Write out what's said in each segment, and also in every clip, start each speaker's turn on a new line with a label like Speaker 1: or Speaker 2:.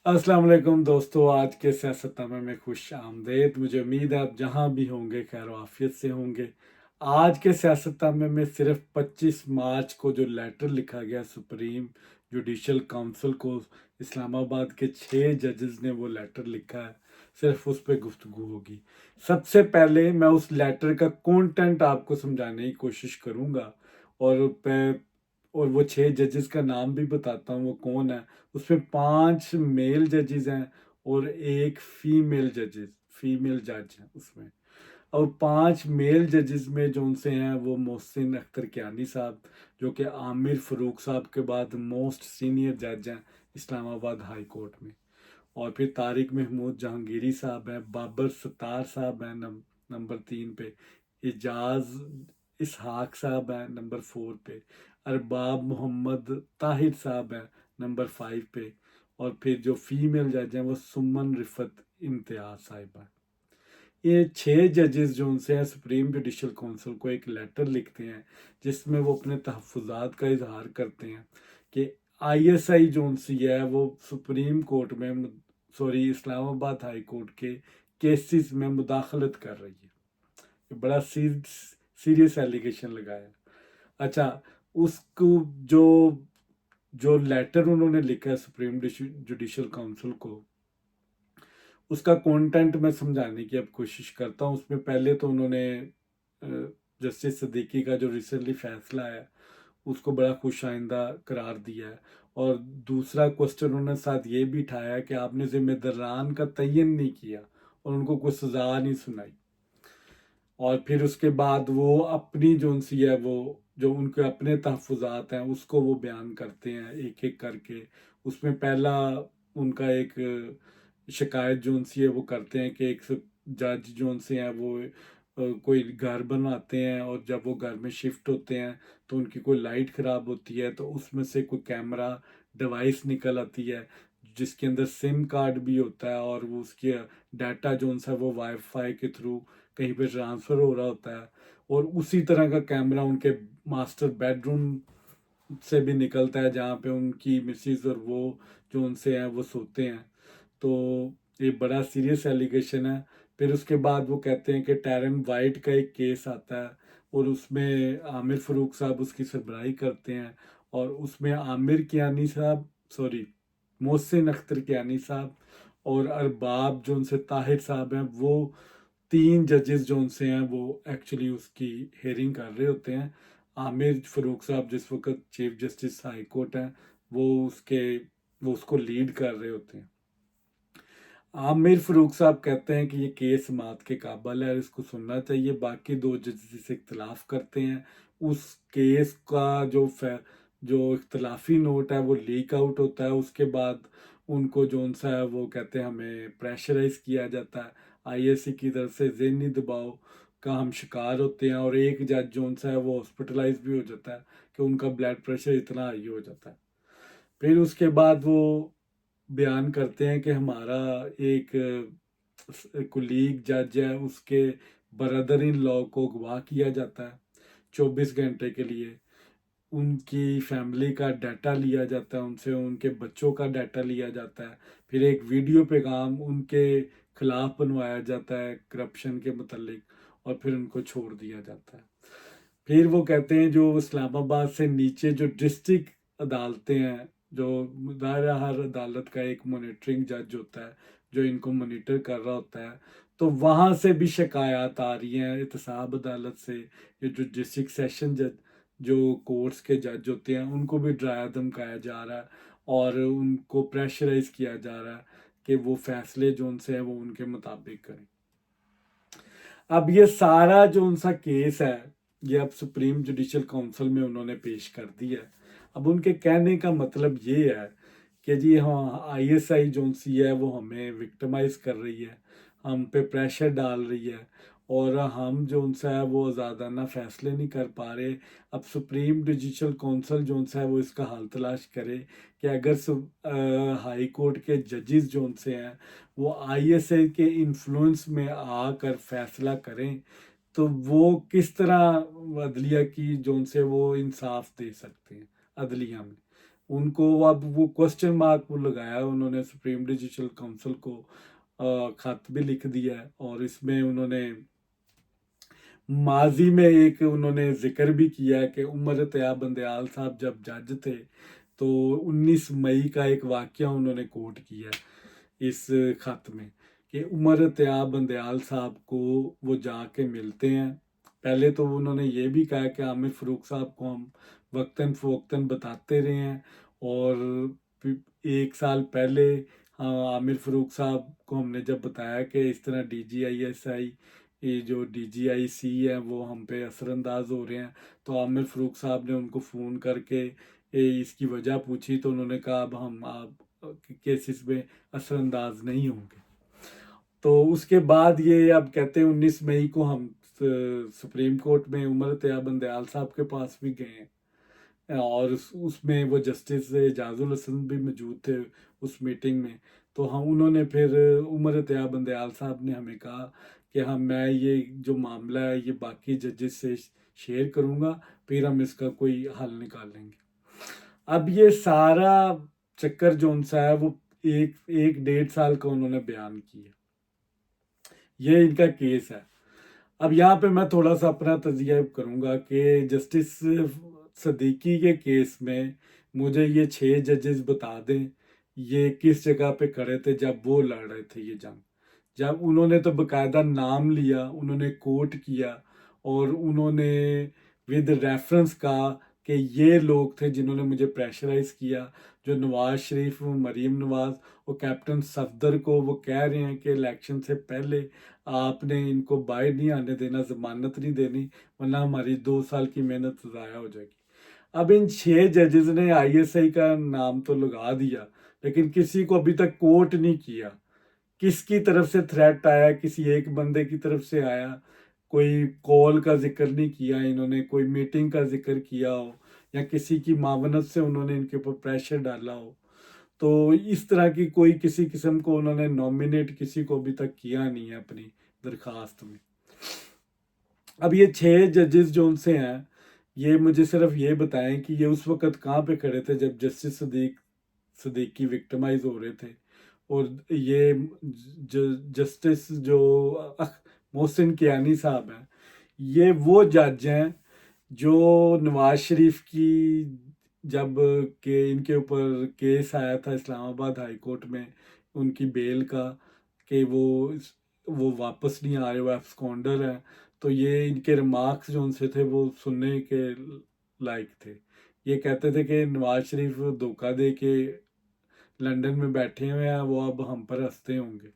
Speaker 1: अस्सलाम वालेकुम दोस्तों, आज के सियासतनामे में खुश आमदेद। मुझे उम्मीद है आप जहां भी होंगे खैर आफियत से होंगे। आज के सियासतनामे में सिर्फ 25 मार्च को जो लेटर लिखा गया सुप्रीम जुडिशल काउंसिल को, इस्लामाबाद के 6 जजेस ने वो लेटर लिखा है, सिर्फ उस पर गुफ्तगू होगी। सबसे पहले मैं उस लेटर का कंटेंट आपको समझाने की कोशिश करूंगा, और और वो 6 जजेस का नाम भी बताता हूँ वो कौन है। उसमें 5 मेल जजेस हैं और एक फीमेल जज है उसमें। और 5 मेल जजेस में जो उनसे हैं वो मोहसिन अख्तर कियानी साहब, जो कि आमिर फरूक साहब के बाद मोस्ट सीनियर जज हैं इस्लामाबाद हाई कोर्ट में। और फिर तारिक महमूद जहांगीरी साहब हैं, बाबर सत्तार साहब हैं नंबर 3 पे, एजाज इसहाक साहब हैं नंबर 4 पे, अरबाब मोहम्मद ताहिर साहब हैं नंबर 5 पे। और फिर जो फीमेल जज हैं वो सुमन रिफत इम्तियाज साहिबा। ये 6 जजेस जो उनसे हैं सुप्रीम जुडिशल काउंसिल को एक लेटर लिखते हैं, जिसमें वो अपने तहफ़्फ़ुज़ात का इजहार करते हैं कि आईएसआई जो उनसी है वो सुप्रीम कोर्ट में, सॉरी इस्लामाबाद हाई कोर्ट के केसेस में मुदाखलत कर रही है। ये बड़ा सीरियस एलिगेशन लगाया। अच्छा, उसको जो जो लेटर उन्होंने लिखा है सुप्रीम जुडिशल काउंसिल को, उसका कंटेंट मैं समझाने की अब कोशिश करता हूँ। उसमें पहले तो उन्होंने जस्टिस सिद्दीकी का जो रिसेंटली फैसला है उसको बड़ा खुश आइंदा करार दिया है। और दूसरा क्वेश्चन उन्होंने साथ ये भी उठाया कि आपने जिम्मेदारान का तयन नहीं किया और उनको कोई सजा नहीं सुनाई। और फिर उसके बाद वो अपनी जो सी है वो जो उनके अपने तहफ़्फ़ुज़ात हैं उसको वो बयान करते हैं एक एक करके। उसमें पहला उनका एक शिकायत जो सी है वो करते हैं कि एक जज जो से हैं वो कोई घर बनवाते हैं और जब वो घर में शिफ्ट होते हैं तो उनकी कोई लाइट ख़राब होती है तो उसमें से कोई कैमरा डिवाइस निकल आती है जिसके अंदर सिम कार्ड भी होता है, और वो उसकी डाटा जो सा वो वाईफाई के थ्रू कहीं पे ट्रांसफ़र हो रहा होता है। और उसी तरह का कैमरा उनके मास्टर बेडरूम से भी निकलता है जहाँ पे उनकी मिसिज और वो जो उनसे हैं वो सोते हैं। तो ये बड़ा सीरियस एलिगेशन है। फिर उसके बाद वो कहते हैं कि टैरन वाइट का एक केस आता है और उसमें आमिर फरूक साहब उसकी सरबराही करते हैं। और उसमें आमिर कियानी साहब, सॉरी मोहसिन अख्तर कियानी साहब और अरबाब जो उनसे ताहिर साहब हैं, वो 3 जजेस जो उनसे हैं वो एक्चुअली उसकी हेयरिंग कर रहे होते हैं। आमिर फरूक साहब जिस वक्त चीफ जस्टिस हाई कोर्ट हैं वो उसको लीड कर रहे होते हैं। आमिर फरूक साहब कहते हैं कि ये केस समाअत के काबिल है और इसको सुनना चाहिए। बाकी 2 जजेस इससे इख्तलाफ करते हैं। उस केस का जो इख्तलाफी नोट है वो लीक आउट होता है। उसके बाद उनको जो सा है वो कहते हैं हमें प्रेशराइज किया जाता है, आईएससी की तरफ से ज़हनी दबाव का हम शिकार होते हैं। और एक जज जो सा है वो हॉस्पिटलाइज भी हो जाता है कि उनका ब्लड प्रेशर इतना हाई हो जाता है। फिर उसके बाद वो बयान करते हैं कि हमारा एक कुलीग जज है, उसके ब्रदर इन लॉ को अगवा किया जाता है 24 घंटे के लिए। उनकी फैमिली का डाटा लिया जाता है, उनसे उनके बच्चों का डाटा लिया जाता है। फिर एक वीडियो पैगाम उनके खिलाफ बनवाया जाता है करप्शन के मतलब, और फिर उनको छोड़ दिया जाता है। फिर वो कहते हैं जो इस्लामाबाद से नीचे जो डिस्ट्रिक्ट अदालतें हैं, जो मुदारा हर अदालत का एक मॉनिटरिंग जज होता है जो इनको मॉनिटर कर रहा होता है, तो वहाँ से भी शिकायत आ रही हैं एहतसाब अदालत से। ये जो डिस्ट्रिक्ट सेशन जज जो कोर्ट्स के जज होते हैं उनको भी डराया धमकाया जा रहा है और उनको प्रेशराइज किया जा रहा है कि वो फैसले जो उनसे हैं वो उनके मुताबिक करें। अब ये सारा जो उनका केस है ये अब सुप्रीम जुडिशल काउंसिल में उन्होंने पेश कर दिया है। अब उनके कहने का मतलब ये है कि जी हाँ, आईएसआई जो सी है वो हमें विक्टिमाइज कर रही है, हम पे प्रेशर डाल रही है और हम जो उनसा है वो आज़ादाना फैसले नहीं कर पा रहे। अब सुप्रीम जुडिशल काउंसिल जो उनसा है वो इसका हल तलाश करे कि अगर हाई कोर्ट के जजेस जो उनसे हैं वो आईएसआई के इन्फ्लुएंस में आकर फैसला करें तो वो किस तरह अदलिया की जो उनसे वो इंसाफ दे सकते हैं अदलिया में। उनको अब वो क्वेश्चन मार्क वो लगाया उन्होंने, सुप्रीम जुडिशल काउंसिल को खत भी लिख दिया है, और इसमें उन्होंने माजी में एक उन्होंने जिक्र भी किया कि उमर तैयब बंदयाल साहब जब जज थे तो 19 मई का एक वाक़या उन्होंने कोट किया इस खत में कि उमर तैयब बंदयाल साहब को वो जाके मिलते हैं। पहले तो उन्होंने ये भी कहा कि आमिर फ़ारूक साहब को हम वक्तन फ़वक्तन बताते रहे हैं, और एक साल पहले हाँ, आमिर फ़ारूक साहब को हमने जब बताया कि इस तरह DGISI ये जो DGIC है वो हम पे असरअंदाज हो रहे हैं, तो आमिर फ़ारूक साहब ने उनको फ़ोन करके इसकी वजह पूछी, तो उन्होंने कहा अब हम आप केसेस में असरअंदाज नहीं होंगे। तो उसके बाद ये अब कहते हैं 19 मई को हम सुप्रीम कोर्ट में उमर तैयब बंदयाल साहब के पास भी गए हैं, और उसमें वो जस्टिस एजाजुल हसन भी मौजूद थे उस मीटिंग में। तो हम उन्होंने फिर उमर तैयब बंदयाल साहब ने हमें कहा कि हम मैं ये जो मामला है ये बाकी जजेस से शेयर करूँगा, फिर हम इसका कोई हल निकालेंगे। अब ये सारा चक्कर जो सा है वो एक 1.5 साल का उन्होंने बयान किया, ये इनका केस है। अब यहाँ पे मैं थोड़ा सा अपना तजिया करूँगा कि जस्टिस सदीकी के केस में मुझे ये 6 जजेस बता दें ये किस जगह पे खड़े थे जब वो लड़ रहे थे ये जंग, जब उन्होंने तो बकायदा नाम लिया, उन्होंने कोट किया, और उन्होंने विद रेफरेंस कहा कि ये लोग थे जिन्होंने मुझे प्रेशराइज किया, जो नवाज शरीफ, मरीम नवाज और कैप्टन सफदर को वो कह रहे हैं कि इलेक्शन से पहले आपने इनको बाहर नहीं आने देना, जमानत नहीं देनी, वरना हमारी 2 साल की मेहनत ज़ाया हो जाएगी। अब इन 6 जजेस ने ISI का नाम तो लगा दिया, लेकिन किसी को अभी तक कोर्ट नहीं किया। किसकी तरफ से थ्रेट आया, किसी एक बंदे की तरफ से आया, कोई कॉल का जिक्र नहीं किया इन्होंने, कोई मीटिंग का जिक्र किया हो, या किसी की मावनत से उन्होंने इनके ऊपर प्रेशर डाला हो। तो इस तरह की कोई किसी किस्म को उन्होंने नॉमिनेट किसी को अभी तक किया नहीं है अपनी दरखास्त में। अब ये 6 जजेस जो उनसे हैं, ये मुझे सिर्फ ये बताएं कि ये उस वक्त कहाँ पे खड़े थे जब जस्टिस सदीकी विक्टिमाइज हो रहे थे, और ये जस्टिस जो मोहसिन कियानी साहब हैं, ये वो जज हैं जो नवाज शरीफ की जब के इनके ऊपर केस आया था इस्लामाबाद हाई कोर्ट में उनकी बेल का कि वो वापस नहीं आ रहे, वो एब्सकॉन्डर हैं, तो ये इनके रिमार्क्स जो उनसे थे वो सुनने के लायक थे। ये कहते थे कि नवाज शरीफ धोखा दे के लंदन में बैठे हुए हैं, वो अब हम पर हंसते होंगे।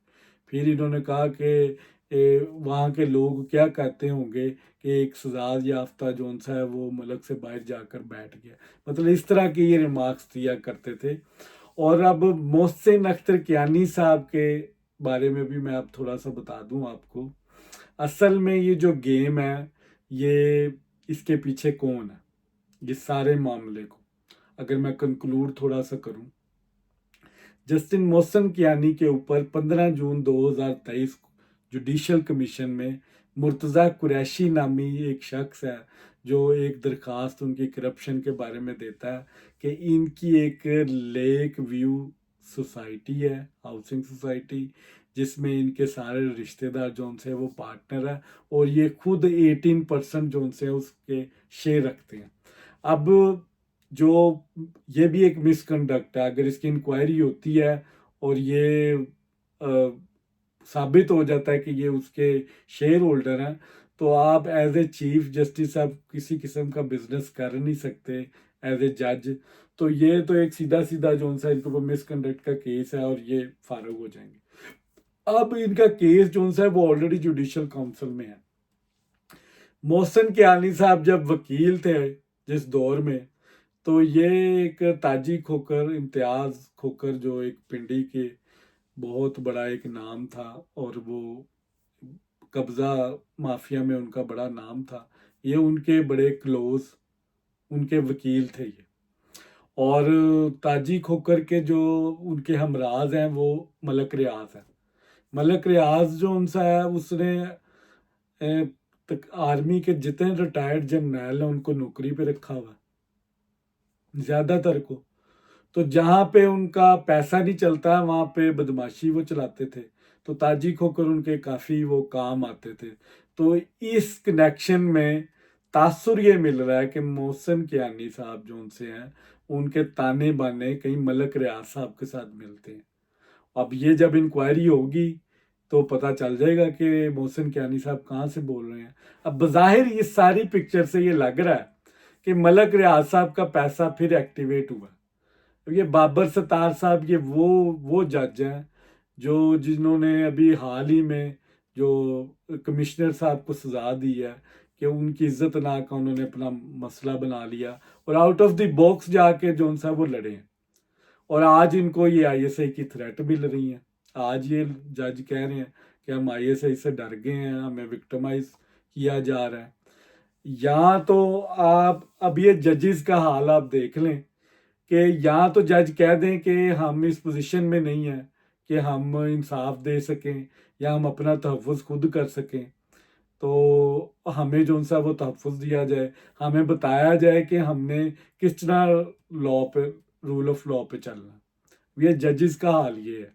Speaker 1: फिर इन्होंने कहा कि वहाँ के लोग क्या कहते होंगे कि एक सजा याफ्ता जोन सा है वो मुल्क से बाहर जाकर बैठ गया, मतलब इस तरह के ये रिमार्क्स दिया करते थे। और अब मोहसिन अख्तर कियानी साहब के बारे में भी मैं अब थोड़ा सा बता दूं आपको। असल में ये जो गेम है, ये इसके पीछे कौन है, ये सारे मामले को अगर मैं कंक्लूड थोड़ा सा करूं, जस्टिस मोहसिन कियानी के ऊपर 15 जून 2023 जुडिशल कमीशन में मुर्तज़ा कुरैशी नामी एक शख्स है जो एक दरखास्त उनकी करप्शन के बारे में देता है कि इनकी एक लेक व्यू सोसाइटी है, हाउसिंग सोसाइटी, जिसमें इनके सारे रिश्तेदार जो उनसे वो पार्टनर है, और ये खुद 18% जो उनसे उसके शेयर रखते हैं। अब जो ये भी एक मिसकंडक्ट है, अगर इसकी इंक्वायरी होती है और ये साबित हो जाता है कि ये उसके शेयर होल्डर हैं, तो आप एज ए चीफ जस्टिस आप किसी किस्म का बिजनेस कर नहीं सकते एज ए जज। तो ये तो एक सीधा सीधा जो सा इनके ऊपर मिसकंडक्ट का केस है और ये फारग हो जाएंगे। अब इनका केस जो सा है वो ऑलरेडी जुडिशल काउंसिल में है। मोहसिन कियानी साहब जब वकील थे जिस दौर में, तो ये एक ताजी खोकर, इम्तियाज खोकर, जो एक पिंडी के बहुत बड़ा एक नाम था और वो कब्जा माफिया में उनका बड़ा नाम था, ये उनके बड़े क्लोज उनके वकील थे ये। और ताजी खोकर के जो उनके हमराज हैं वो मलक रियाज है। मलक रियाज जो उनसा है उसने तक आर्मी के जितने रिटायर्ड जर्नैल हैं उनको नौकरी पे रखा हुआ है, ज्यादातर को। تو جہاں پہ ان کا پیسہ نہیں چلتا وہاں پہ بدماشی وہ چلاتے تھے، تو تاجی کھوکھر ان کے کافی وہ کام آتے تھے۔ تو اس کنیکشن میں تاثر یہ مل رہا ہے کہ محسن کیانی صاحب جو ان سے ہیں ان کے تانے بانے کہیں ملک ریاض صاحب کے ساتھ ملتے ہیں۔ اب یہ جب انکوائری ہوگی تو پتہ چل جائے گا کہ محسن کیانی صاحب کہاں سے بول رہے ہیں۔ اب بظاہر اس ساری پکچر سے یہ لگ رہا ہے کہ ملک ریاض صاحب کا پیسہ پھر ایکٹیویٹ ہوا۔ یہ بابر ستار صاحب یہ وہ جج ہیں جنہوں نے ابھی حال ہی میں جو کمشنر صاحب کو سزا دی ہے کہ ان کی عزت نہ کا انہوں نے اپنا مسئلہ بنا لیا اور آؤٹ آف دی باکس جا کے جو ان صاحب وہ لڑے ہیں، اور آج ان کو یہ آئی ایس آئی کی تھریٹ مل رہی ہیں۔ آج یہ جج کہہ رہے ہیں کہ ہم آئی ایس آئی سے ڈر گئے ہیں، ہمیں وکٹمائز کیا جا رہا ہے۔ یہاں تو آپ اب یہ ججز کا حال آپ دیکھ لیں کہ یہاں تو جج کہہ دیں کہ ہم اس پوزیشن میں نہیں ہیں کہ ہم انصاف دے سکیں یا ہم اپنا تحفظ خود کر سکیں، تو ہمیں جو ان سا وہ تحفظ دیا جائے، ہمیں بتایا جائے کہ ہم نے کس طرح لا پہ رول آف لا پہ چلنا۔ یہ ججز کا حال یہ ہے،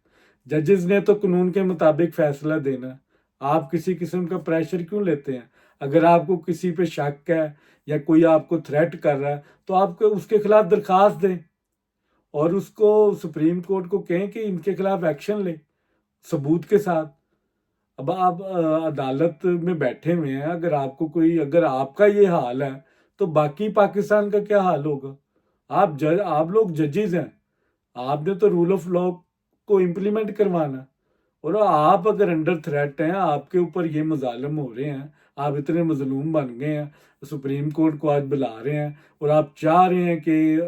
Speaker 1: ججز نے تو قانون کے مطابق فیصلہ دینا۔ آپ کسی قسم کا پریشر کیوں لیتے ہیں؟ اگر آپ کو کسی پہ شک ہے یا کوئی آپ کو تھریٹ کر رہا ہے تو آپ کو اس کے خلاف درخواست دیں اور اس کو سپریم کورٹ کو کہیں کہ ان کے خلاف ایکشن لیں ثبوت کے ساتھ۔ اب آپ عدالت میں بیٹھے ہوئے ہیں، اگر آپ کا یہ حال ہے تو باقی پاکستان کا کیا حال ہوگا؟ آپ لوگ ججز ہیں، آپ نے تو رول آف لا کو امپلیمنٹ کروانا، اور آپ اگر انڈر تھریٹ ہیں، آپ کے اوپر یہ مظالم ہو رہے ہیں، آپ اتنے مظلوم بن گئے ہیں، سپریم کورٹ کو آج بلا رہے ہیں اور آپ چاہ رہے ہیں کہ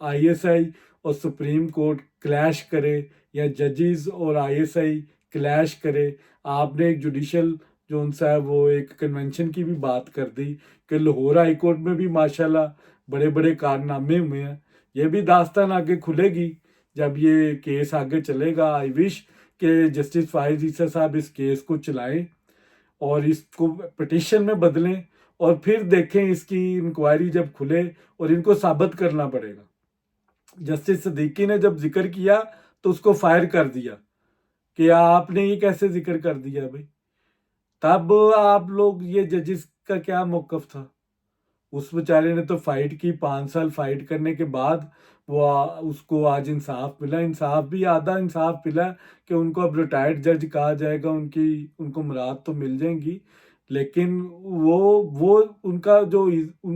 Speaker 1: آئی ایس آئی اور سپریم کورٹ کلیش کرے یا ججز اور آئی ایس آئی کلیش کرے۔ آپ نے ایک جوڈیشل جو ان سا ہے وہ ایک کنونشن کی بھی بات کر دی کہ لاہور ہائی کورٹ میں بھی ماشاءاللہ بڑے بڑے کارنامے ہوئے ہیں۔ یہ بھی داستان آگے کھلے گی جب یہ کیس آگے چلے گا۔ آئی وش کہ جسٹس فائز عیسیٰ صاحب اس کیس کو چلائیں اور اس کو پٹیشن میں بدلیں، اور پھر دیکھیں اس کی انکوائری جب کھلے اور ان کو ثابت کرنا پڑے گا۔ جسٹس صدیقی نے جب ذکر کیا تو اس کو فائر کر دیا کہ آپ نے یہ کیسے ذکر کر دیا بھائی؟ تب آپ لوگ یہ ججز کا کیا موقف تھا؟ اس بیچارے نے تو فائٹ کی، 5 سال فائٹ کرنے کے بعد وہ اس کو آج انصاف ملا۔ انصاف بھی آدھا انصاف ملا کہ ان کو اب ریٹائرڈ جج کہا جائے گا، ان کو مراد تو مل جائیں گی، لیکن وہ ان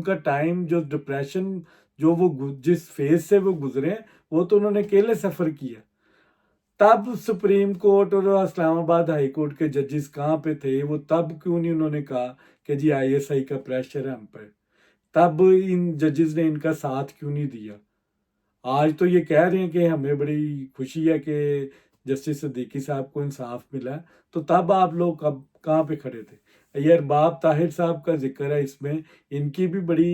Speaker 1: کا ٹائم جو ڈپریشن جو وہ جس فیز سے وہ گزرے ہیں وہ تو انہوں نے اکیلے سفر کیا۔ تب سپریم کورٹ اور اسلام آباد ہائی کورٹ کے ججز کہاں پہ تھے؟ وہ تب کیوں نہیں انہوں نے کہا کہ جی آئی ایس آئی کا پریشر ہے ہم پہ؟ تب ان ججز نے ان کا ساتھ کیوں نہیں دیا؟ آج تو یہ کہہ رہے ہیں کہ ہمیں بڑی خوشی ہے کہ جسٹس صدیقی صاحب کو انصاف ملا، تو تب آپ لوگ کہاں پہ کھڑے تھے؟ یہ ارباب طاہر صاحب کا ذکر ہے اس میں، ان کی بھی بڑی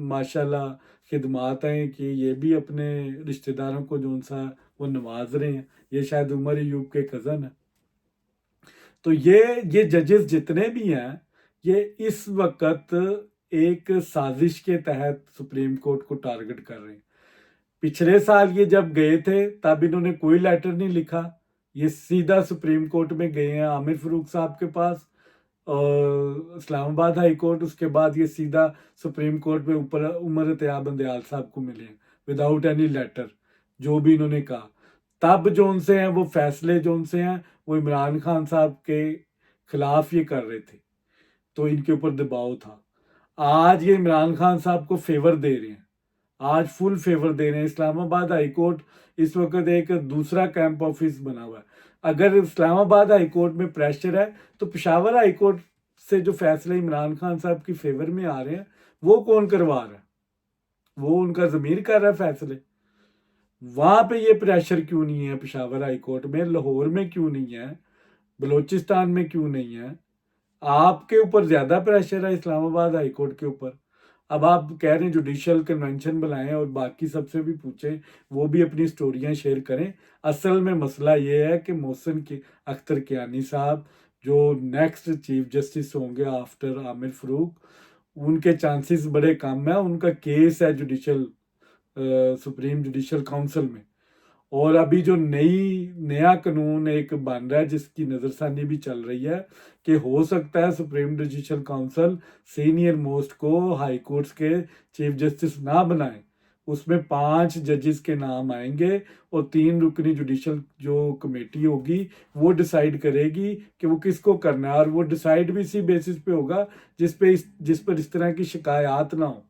Speaker 1: ماشاءاللہ خدمات ہیں کہ یہ بھی اپنے رشتہ داروں کو جو ان سا وہ نواز رہے ہیں۔ یہ شاید عمر ایوب کے کزن ہیں۔ تو یہ ججز جتنے بھی ہیں یہ اس وقت ایک سازش کے تحت سپریم کورٹ کو ٹارگٹ کر رہے ہیں۔ پچھلے سال یہ جب گئے تھے تب انہوں نے کوئی لیٹر نہیں لکھا، یہ سیدھا سپریم کورٹ میں گئے ہیں عامر فاروق صاحب کے پاس اور اسلام آباد ہائی کورٹ، اس کے بعد یہ سیدھا سپریم کورٹ میں اوپر عمر اتیاب بندیال صاحب کو ملے ہیں وداؤٹ اینی لیٹر، جو بھی انہوں نے کہا۔ تب جو ان سے ہیں وہ فیصلے جو ان سے ہیں وہ عمران خان صاحب کے خلاف یہ کر رہے تھے، تو ان کے اوپر دباؤ تھا۔ آج یہ عمران خان صاحب کو فیور دے رہے ہیں، آج فل فیور دے رہے ہیں۔ اسلام آباد ہائی کورٹ اس وقت ایک دوسرا کیمپ آفس بنا ہوا ہے۔ اگر اسلام آباد ہائی کورٹ میں پریشر ہے تو پشاور ہائی کورٹ سے جو فیصلے عمران خان صاحب کی فیور میں آ رہے ہیں وہ کون کروا رہا ہے؟ وہ ان کا ضمیر کر رہا ہے فیصلے۔ وہاں پہ یہ پریشر کیوں نہیں ہے؟ پشاور ہائی کورٹ میں، لاہور میں کیوں نہیں ہے؟ بلوچستان میں کیوں نہیں ہے؟ آپ کے اوپر زیادہ پریشر ہے اسلام آباد ہائی کورٹ کے اوپر۔ اب آپ کہہ رہے ہیں جوڈیشل کنونشن بلائیں اور باقی سب سے بھی پوچھیں، وہ بھی اپنی سٹوریاں شیئر کریں۔ اصل میں مسئلہ یہ ہے کہ محسن اختر کیانی صاحب جو نیکسٹ چیف جسٹس ہوں گے آفٹر عامر فاروق، ان کے چانسز بڑے کم ہیں۔ ان کا کیس ہے جوڈیشل सुप्रीम जुडिशल काउंसिल में। और अभी जो नया कानून एक बन रहा है जिसकी नज़रसानी भी चल रही है कि हो सकता है supreme judicial council senior most को हाई कोर्ट्स के चीफ जस्टिस ना बनाए, उसमें 5 जजेस के नाम आएंगे और 3 रुकनी जुडिशल जो कमेटी होगी वो डिसाइड करेगी कि वो किसको करना है, और वो डिसाइड भी इसी बेसिस पे होगा जिस पर इस तरह की शिकायत ना हो।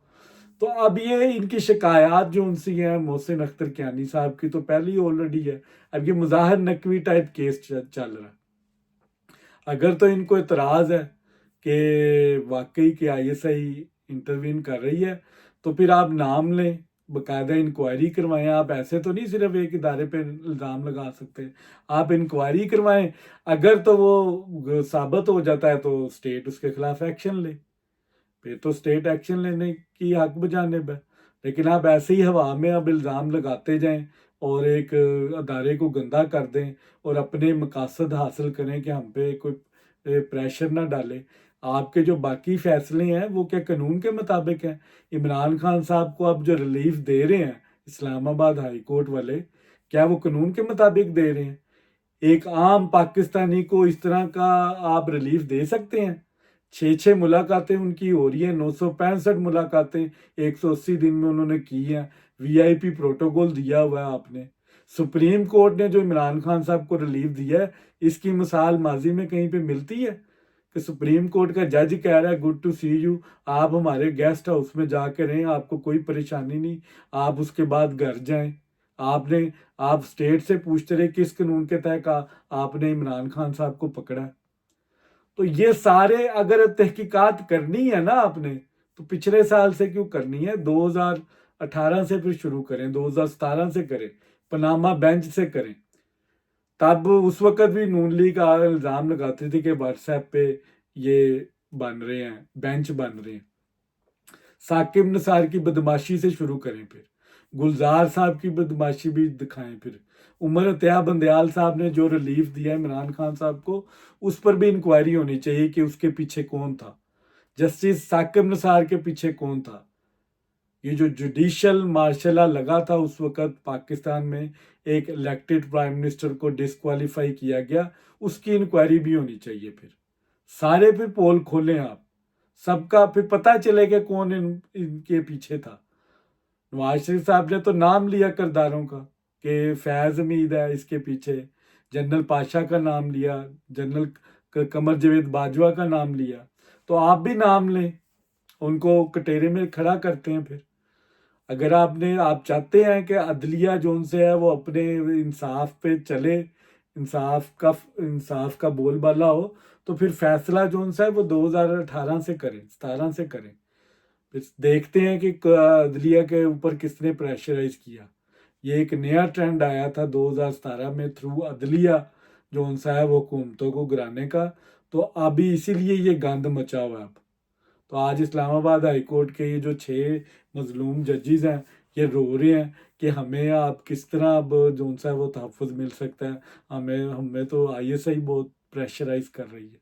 Speaker 1: तो अब ये इनकी शिकायत जो उनसे हैं मोहसिन अख्तर कियानी साहब की तो पहले ही ऑलरेडी है, अब ये मुजाहिर नकवी टाइप केस चल रहा है। अगर तो इनको इतराज़ है कि वाकई कि ISI इंटरवीन कर रही है तो फिर आप नाम लें, बाकायदा इंक्वायरी करवाएं। आप ऐसे तो नहीं सिर्फ एक इदारे पे इल्ज़ाम लगा सकते, आप इंक्वायरी करवाएं। अगर तो वो साबित हो जाता है तो स्टेट उसके खिलाफ एक्शन ले, फिर तो स्टेट एक्शन लेने की हक बजानिब है। लेकिन आप ऐसे ही हवा में अब इल्ज़ाम लगाते जाएं और एक अदारे को गंदा कर दें और अपने मकासद हासिल करें कि हम पे कोई प्रेशर ना डाले। आपके जो बाकी फैसले हैं वो क्या कानून के मुताबिक हैं? इमरान खान साहब को आप जो रिलीफ दे रहे हैं इस्लामाबाद हाई कोर्ट वाले, क्या वो कानून के मुताबिक दे रहे हैं? एक आम पाकिस्तानी को इस तरह का आप रिलीफ दे सकते हैं? 6 मुलाकातें उनकी हो रही हैं, 965 मुलाकातें 180 दिन में उन्होंने की हैं, VIP प्रोटोकॉल दिया हुआ है आपने। सुप्रीम कोर्ट ने जो इमरान खान साहब को रिलीफ दिया है, इसकी मिसाल माजी में कहीं पे मिलती है कि सुप्रीम कोर्ट का जज कह रहा है गुड टू सी यू, आप हमारे गेस्ट हाउस में जाकर रहें, आपको कोई परेशानी नहीं, आप उसके बाद घर जाएं। आप स्टेट से पूछते रहे किस कानून के तहत आपने इमरान खान साहब को पकड़ा। तो ये सारे अगर तहकीकात करनी है ना आपने, तो पिछले साल से क्यों करनी है? 2018 से फिर शुरू करें, 2017 से करें, पनामा बेंच से करें। तब उस वक्त भी नून लीग का इल्ज़ाम लगाती थी कि व्हाट्सएप पे ये बन रहे हैं, बेंच बन रहे हैं। साकिब निसार की बदमाशी से शुरू करें, फिर गुलजार साहब की बदमाशी भी दिखाएं, फिर उमर अतिया बंदयाल साहब ने जो रिलीफ दिया इमरान खान साहब को, उस पर भी इंक्वायरी होनी चाहिए कि उसके पीछे कौन था, जस्टिस साकिब निसार के पीछे कौन था। ये जो जुडिशल मार्शल लगा था उस वक्त पाकिस्तान में, एक इलेक्टेड प्राइम मिनिस्टर को डिस्क्वालीफाई किया गया, उसकी इंक्वायरी भी होनी चाहिए। फिर सारे फिर पोल खोलें आप, सबका फिर पता चलेगा कौन इनके पीछे था। नवाज शरीफ साहब ने तो नाम लिया किरदारों का कि फैज़ हमीद है इसके पीछे, जनरल पाशा का नाम लिया, जनरल कमर जावेद बाजवा का नाम लिया, तो आप भी नाम लें, उनको कटेरे में खड़ा करते हैं। फिर अगर आप चाहते हैं कि अदलिया जोन से है वो अपने इंसाफ पे चले, इंसाफ का बोलबाला हो, तो फिर फैसला जोन सा है वो 2018 से करें, 17 से करें। फिर देखते हैं कि अदलिया के ऊपर किसने प्रेशराइज किया। ये एक नया ट्रेंड आया था 2017 में थ्रू अदलिया जोन सा है वो हुकूमतों को गिराने का, तो अभी इसीलिए ये गंद मचा हुआ है अब। तो आज इस्लामाबाद हाई कोर्ट के ये जो 6 मजलूम जजेस हैं ये रो रहे हैं कि हमें आप किस तरह अब जोन सा है वो तहफ़्फ़ुज़ मिल सकता है, हमें तो ISI बहुत प्रेशराइज कर रही है।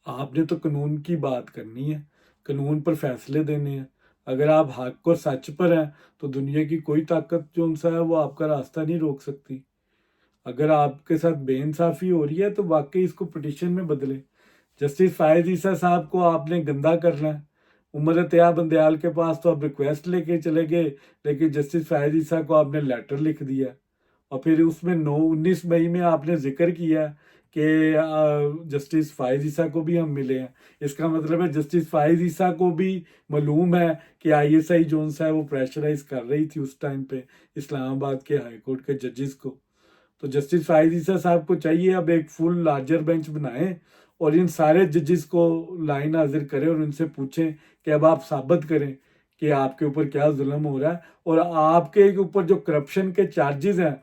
Speaker 1: आपने तो कानून की बात करनी है, कानून पर फैसले देने हैं। अगर आप हक और सच पर हैं तो दुनिया की कोई ताकत जो सा है वो आपका रास्ता नहीं रोक सकती। अगर आपके साथ बेइंसाफ़ी हो रही है तो वाकई इसको पिटीशन में बदलें। जस्टिस फायद ईसा साहब को आपने गंदा करना है, उमर अतिया बंदयाल के पास तो आप रिक्वेस्ट लेके चले गए, लेकिन जस्टिस फायद ईसा को आपने लेटर लिख दिया और फिर उसमें 19 मई में आपने जिक्र किया कि जस्टिस फायद ईसा को भी हम मिले हैं। इसका मतलब है जस्टिस फायद ईसा को भी मालूम है कि ISI जोन सा है वो प्रेशराइज कर रही थी उस टाइम पे इस्लामाबाद के हाई कोर्ट के जजेस को। तो जस्टिस फायद ईसा साहब को चाहिए अब एक फुल लार्जर बेंच बनाएं और इन सारे जजेस को लाइन हाजिर करें और उनसे पूछें कि अब आप साबित करें कि आपके ऊपर क्या जुल्म हो रहा है, और आपके ऊपर जो करप्शन के चार्जेस हैं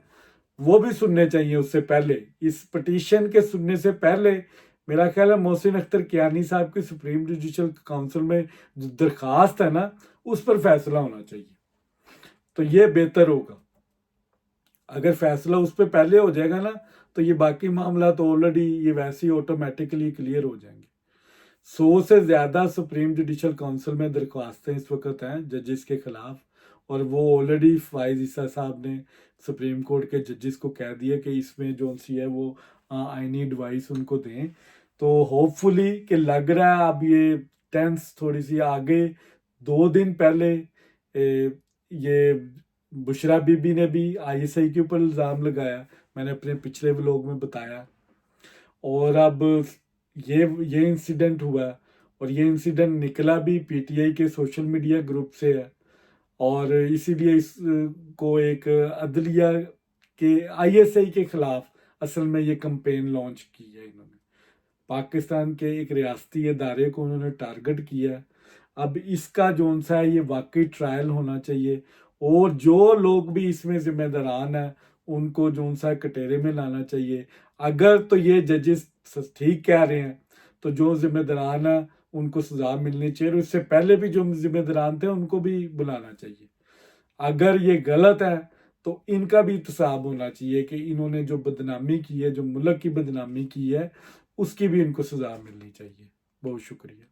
Speaker 1: वो भी सुनने चाहिए उससे पहले। इस पिटीशन के सुनने से पहले मेरा ख्याल है मोहसिन अख्तर कियानी साहब की सुप्रीम जुडिशल काउंसिल में जो दरखास्त है ना उस पर फैसला होना चाहिए, तो ये बेहतर होगा। अगर फैसला उस पर पहले हो जाएगा ना तो ये बाकी मामला तो ऑलरेडी ये वैसे ही ऑटोमेटिकली क्लियर हो जाएंगे। 100 से ज़्यादा सुप्रीम जुडिशल काउंसिल में दरख्वास्तें इस वक्त हैं जजेस के खिलाफ, اور وہ آلریڈی فائز عیسیٰ صاحب نے سپریم کورٹ کے ججز کو کہہ دیا کہ اس میں جو سی ہے وہ آئینی ایڈوائس ان کو دیں. تو ہوپ فلی کہ لگ رہا ہے اب یہ ٹینس تھوڑی سی آگے. 2 دن پہلے یہ بشرا بی بی نے بھی آئی ایس آئی کے اوپر الزام لگایا, میں نے اپنے پچھلے ولاگ میں بتایا. اور اب یہ انسیڈنٹ ہوا, اور یہ انسیڈنٹ نکلا بھی پی ٹی آئی کے سوشل میڈیا گروپ سے ہے, اور اسی لیے اس کو ایک عدلیہ کے آئی ایس آئی کے خلاف اصل میں یہ کمپین لانچ کی ہے. انہوں نے پاکستان کے ایک ریاستی ادارے کو انہوں نے ٹارگٹ کیا ہے. اب اس کا جون سا ہے یہ واقعی ٹرائل ہونا چاہیے, اور جو لوگ بھی اس میں ذمہ داران ہیں ان کو جون سا کٹہرے میں لانا چاہیے. اگر تو یہ ججز ٹھیک کہہ رہے ہیں تو جو ذمہ داران ہیں ان کو سزا ملنی چاہیے, اور اس سے پہلے بھی جو ذمہ داران تھے ان کو بھی بلانا چاہیے. اگر یہ غلط ہے تو ان کا بھی احتساب ہونا چاہیے کہ انہوں نے جو بدنامی کی ہے, جو ملک کی بدنامی کی ہے, اس کی بھی ان کو سزا ملنی چاہیے. بہت شکریہ.